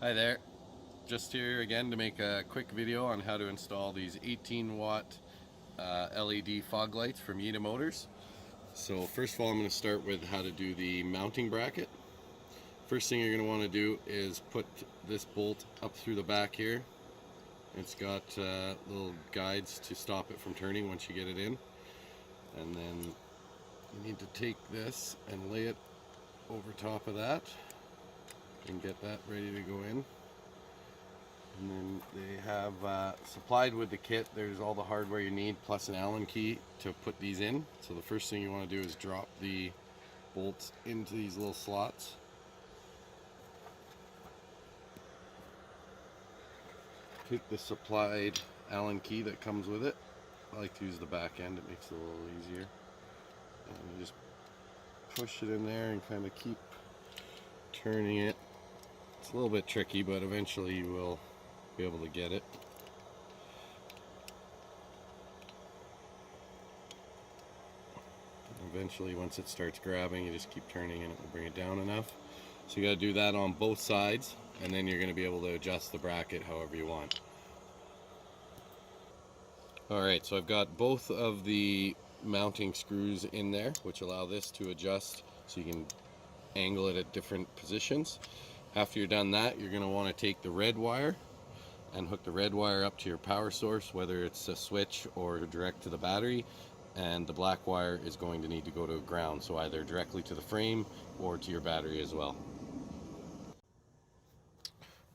Hi there, just here again to make a quick video on how to install these 18 watt LED fog lights from Yitamotors. So first of all, I'm going to start with how to do the mounting bracket. First thing you're going to want to do is put this bolt up through the back here. It's got little guides to stop it from turning once you get it in. And then you need to take this and lay it over top of that and get that ready to go in. And then they have supplied with the kit, there's all the hardware you need plus an Allen key to put these in. So the first thing you want to do is drop the bolts into these little slots. Take the supplied Allen key that comes with it. I like to use the back end, it makes it a little easier. And you just push it in there and kind of keep turning it. It's a little bit tricky, but eventually you will be able to get it. Eventually, once it starts grabbing, you just keep turning and it will bring it down enough. So you got to do that on both sides, and then you're going to be able to adjust the bracket however you want. Alright, so I've got both of the mounting screws in there, which allow this to adjust so you can angle it at different positions. After you're done that, you're going to want to take the red wire and hook the red wire up to your power source, whether it's a switch or direct to the battery, and the black wire is going to need to go to ground, so either directly to the frame or to your battery as well.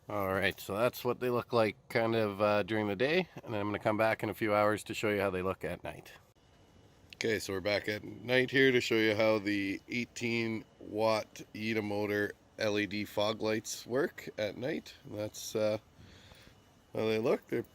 Alright, so that's what they look like kind of during the day, and then I'm going to come back in a few hours to show you how they look at night. Okay, so we're back at night here to show you how the 18 watt Yitamotor LED fog lights work at night. That's how they look. They're